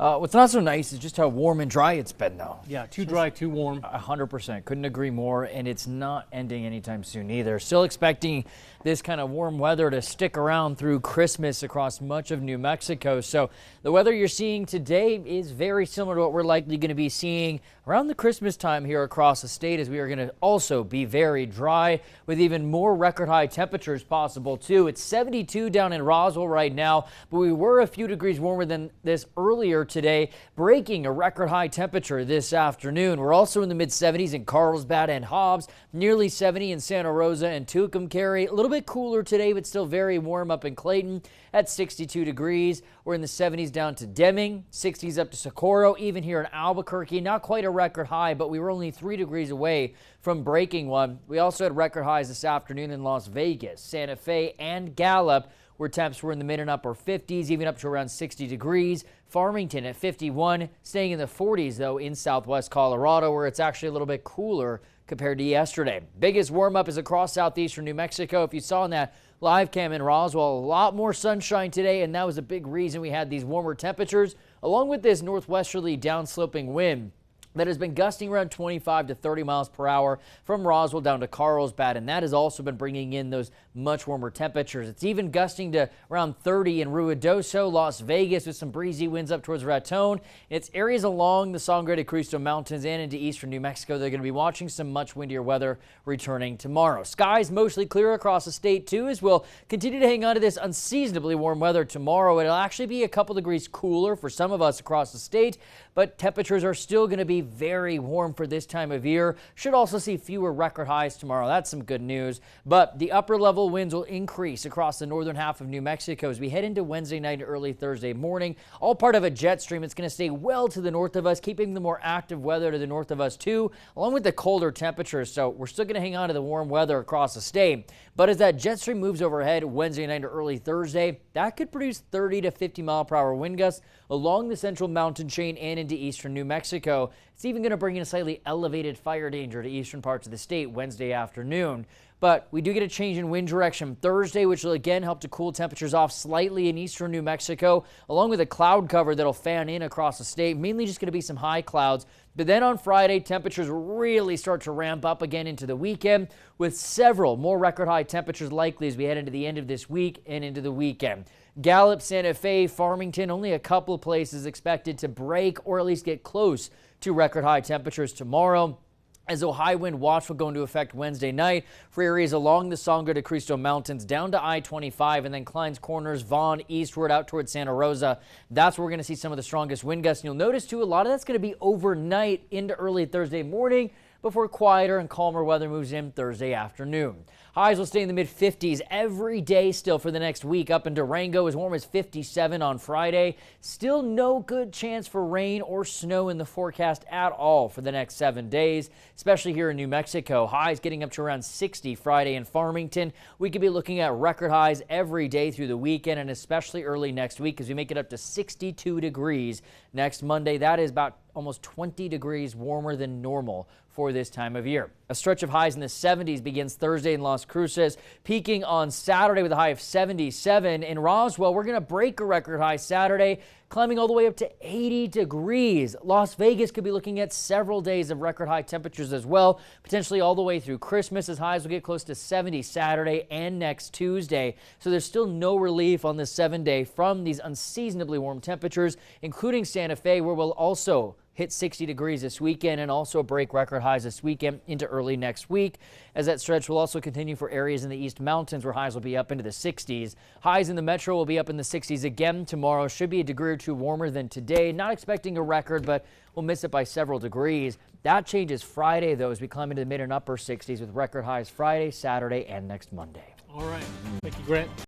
What's not so nice is just how warm and dry it's been, though. Yeah, too dry, too warm. 100%. Couldn't agree more, and it's not ending anytime soon either. Still expecting this kind of warm weather to stick around through Christmas across much of New Mexico. So the weather you're seeing today is very similar to what we're likely going to be seeing around the Christmas time here across the state, as we are going to also be very dry with even more record high temperatures possible too. It's 72 down in Roswell right now, but we were a few degrees warmer than this earlier today, breaking a record high temperature this afternoon. We're also in the mid 70s in Carlsbad and Hobbs, nearly 70 in Santa Rosa and Tucumcari. A little bit cooler today, but still very warm up in Clayton at 62 degrees. We're in the 70s down to Deming, 60s up to Socorro, even here in Albuquerque. Not quite a record high, but we were only 3 degrees away from breaking one. We also had record highs this afternoon in Las Vegas, Santa Fe, and Gallup, where temps were in the mid and upper 50s, even up to around 60 degrees. Farmington at 51, staying in the 40s, though, in southwest Colorado, where it's actually a little bit cooler compared to yesterday. Biggest warm up is across southeastern New Mexico. If you saw in that live cam in Roswell, a lot more sunshine today, and that was a big reason we had these warmer temperatures, along with this northwesterly downsloping wind that has been gusting around 25 to 30 miles per hour from Roswell down to Carlsbad, and that has also been bringing in those much warmer temperatures. It's even gusting to around 30 in Ruidoso, Las Vegas, with some breezy winds up towards Raton. It's areas along the Sangre de Cristo Mountains and into eastern New Mexico. They're going to be watching some much windier weather returning tomorrow. Skies mostly clear across the state too, as we'll continue to hang on to this unseasonably warm weather tomorrow. It'll actually be a couple degrees cooler for some of us across the state, but temperatures are still going to be very warm for this time of year. Should also see fewer record highs tomorrow. That's some good news. But the upper level winds will increase across the northern half of New Mexico as we head into Wednesday night and early Thursday morning. All part of a jet stream. It's going to stay well to the north of us, keeping the more active weather to the north of us too, along with the colder temperatures. So we're still going to hang on to the warm weather across the state. But as that jet stream moves overhead Wednesday night or early Thursday, that could produce 30 to 50 mile per hour wind gusts along the central mountain chain and into eastern New Mexico. It's even going to bring in a slightly elevated fire danger to eastern parts of the state Wednesday afternoon. But we do get a change in wind direction Thursday, which will again help to cool temperatures off slightly in eastern New Mexico, along with a cloud cover that'll fan in across the state. Mainly just going to be some high clouds. But then on Friday, temperatures really start to ramp up again into the weekend, with several more record high temperatures likely as we head into the end of this week and into the weekend. Gallup, Santa Fe, Farmington, only a couple of places expected to break or at least get close to record high temperatures tomorrow, as a high wind watch will go into effect Wednesday night for areas along the Sangre de Cristo Mountains down to I-25 and then Clines Corners, Vaughn, eastward out towards Santa Rosa. That's where we're going to see some of the strongest wind gusts. And you'll notice too, a lot of that's going to be overnight into early Thursday morning before quieter and calmer weather moves in Thursday afternoon. Highs will stay in the mid-50s every day still for the next week. Up in Durango, as warm as 57 on Friday. Still no good chance for rain or snow in the forecast at all for the next 7 days, especially here in New Mexico. Highs getting up to around 60 Friday in Farmington. We could be looking at record highs every day through the weekend and especially early next week as we make it up to 62 degrees next Monday. That is about almost 20 degrees warmer than normal for this time of year. A stretch of highs in the 70s begins Thursday in Las Cruces, peaking on Saturday with a high of 77. In Roswell, we're going to break a record high Saturday, climbing all the way up to 80 degrees. Las Vegas could be looking at several days of record high temperatures as well, potentially all the way through Christmas, as highs will get close to 70 Saturday and next Tuesday. So there's still no relief on this 7-day from these unseasonably warm temperatures, including Santa Fe, where we'll also hit 60 degrees this weekend and also break record highs this weekend into early next week, as that stretch will also continue for areas in the East Mountains where highs will be up into the 60s. Highs in the metro will be up in the 60s again tomorrow. Should be a degree or two warmer than today. Not expecting a record, but we'll miss it by several degrees. That changes Friday, though, as we climb into the mid and upper 60s with record highs Friday, Saturday, and next Monday. All right. Thank you, Grant.